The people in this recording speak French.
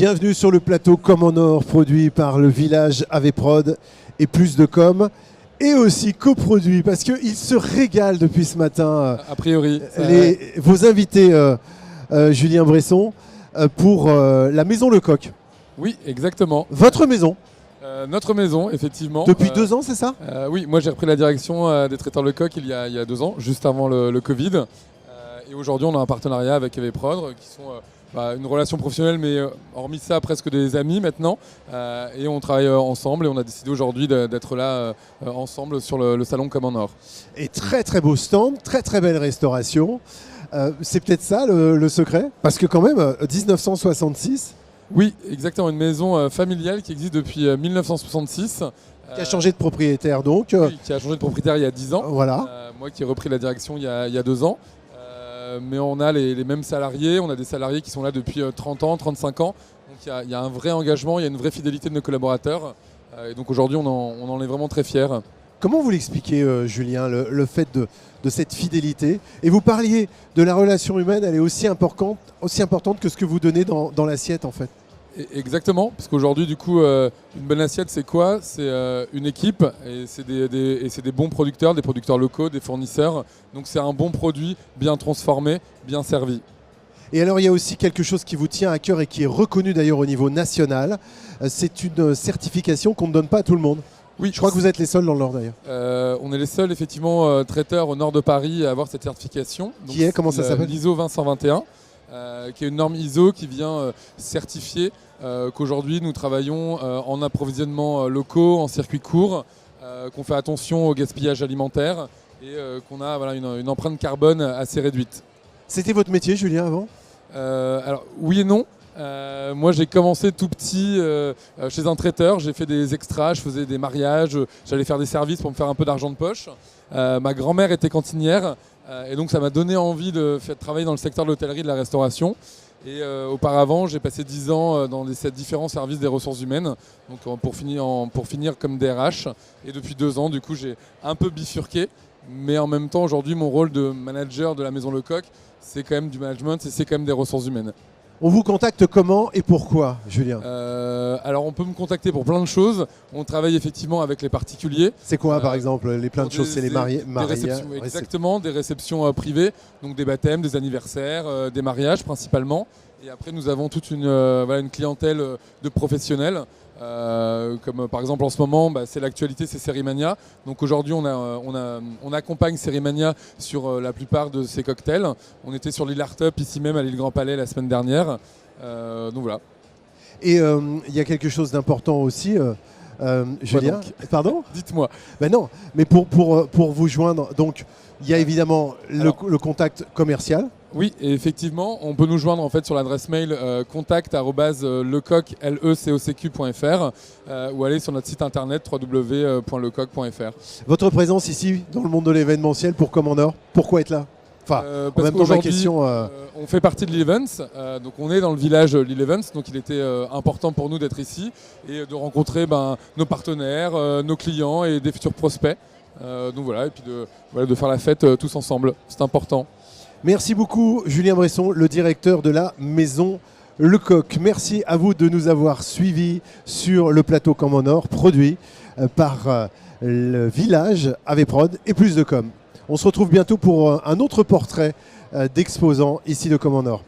Bienvenue sur le plateau Com en Or, produit par le village Aveprod et Plus de Com, et aussi coproduit parce qu'ils se régalent depuis ce matin. A priori. Vos invités, Julien Bresson, pour la Maison Lecoq. Oui, exactement. Votre maison. Notre maison, effectivement. Depuis 2 ans, c'est ça? Oui, moi j'ai repris la direction des traiteurs Lecoq il y a 2 ans, juste avant le Covid. Et aujourd'hui, on a un partenariat avec Aveprod, qui sont une relation professionnelle, mais hormis ça, presque des amis maintenant. Et on travaille ensemble et on a décidé aujourd'hui d'être là ensemble sur le salon Com en Or. Et très très beau stand, très très belle restauration. C'est peut-être ça le secret? Parce que quand même, 1966... Oui, exactement, une maison familiale qui existe depuis 1966. Qui a changé de propriétaire donc. Oui, qui a changé de propriétaire il y a 10 ans. Voilà. Moi qui ai repris la direction il y a 2 ans. Mais on a les mêmes salariés, on a des salariés qui sont là depuis 30 ans, 35 ans. Donc il y a un vrai engagement, il y a une vraie fidélité de nos collaborateurs. Et donc aujourd'hui, on en est vraiment très fiers. Comment vous l'expliquez, Julien, le fait de cette fidélité? Et vous parliez de la relation humaine, elle est aussi importante que ce que vous donnez dans l'assiette en fait. Exactement, parce qu'aujourd'hui, du coup, une bonne assiette, c'est quoi? C'est une équipe et c'est des bons producteurs, des producteurs locaux, des fournisseurs. Donc c'est un bon produit, bien transformé, bien servi. Et alors, il y a aussi quelque chose qui vous tient à cœur et qui est reconnu d'ailleurs au niveau national. C'est une certification qu'on ne donne pas à tout le monde. Oui, je crois que vous êtes les seuls dans le Nord d'ailleurs. On est les seuls, effectivement, traiteurs au nord de Paris à avoir cette certification. Donc, qui est, comment ça s'appelle? L'ISO 20121. Qui est une norme ISO qui vient certifier qu'aujourd'hui nous travaillons en approvisionnement locaux, en circuit court, qu'on fait attention au gaspillage alimentaire et qu'on a une empreinte carbone assez réduite. C'était votre métier, Julien, avant? Alors oui et non. Moi j'ai commencé tout petit chez un traiteur, j'ai fait des extras, je faisais des mariages, j'allais faire des services pour me faire un peu d'argent de poche. Ma grand-mère était cantinière et donc ça m'a donné envie de travailler dans le secteur de l'hôtellerie et de la restauration. Et auparavant j'ai passé 10 ans dans ces différents services des ressources humaines, donc pour finir comme DRH. Et depuis 2 ans du coup j'ai un peu bifurqué, mais en même temps aujourd'hui mon rôle de manager de la Maison Lecoq c'est quand même du management et c'est quand même des ressources humaines. On vous contacte comment et pourquoi, Julien? Alors on peut me contacter pour plein de choses. On travaille effectivement avec les particuliers. C'est quoi par exemple les plein de choses? C'est les mariés, exactement, des réceptions privées, donc des baptêmes, des anniversaires, des mariages principalement. Et après nous avons toute une clientèle de professionnels. Comme par exemple en ce moment, c'est l'actualité, c'est Sérimania. Donc aujourd'hui on accompagne Sérimania sur la plupart de ses cocktails. On était sur l'île Art Up ici même à l'île Grand Palais la semaine dernière. Donc voilà. Et il y a quelque chose d'important aussi, Julien. Pardon? Dites-moi. Ben non, mais pour vous joindre, donc il y a évidemment le contact commercial. Oui, et effectivement, on peut nous joindre en fait sur l'adresse mail contact@lecoq.fr ou aller sur notre site internet www.lecoq.fr. Votre présence ici dans le monde de l'événementiel pour Com en Or, pourquoi être là? Enfin, parce en même temps, ma question, on fait partie de l'Events, donc on est dans le village Lille Events, donc il était important pour nous d'être ici et de rencontrer nos partenaires, nos clients et des futurs prospects. Donc voilà, et puis de faire la fête tous ensemble, c'est important. Merci beaucoup Julien Bresson, le directeur de la Maison Lecoq. Merci à vous de nous avoir suivis sur le plateau Com en Or, produit par le village Aveprod et Plus de Com. On se retrouve bientôt pour un autre portrait d'exposants ici de Com en Or.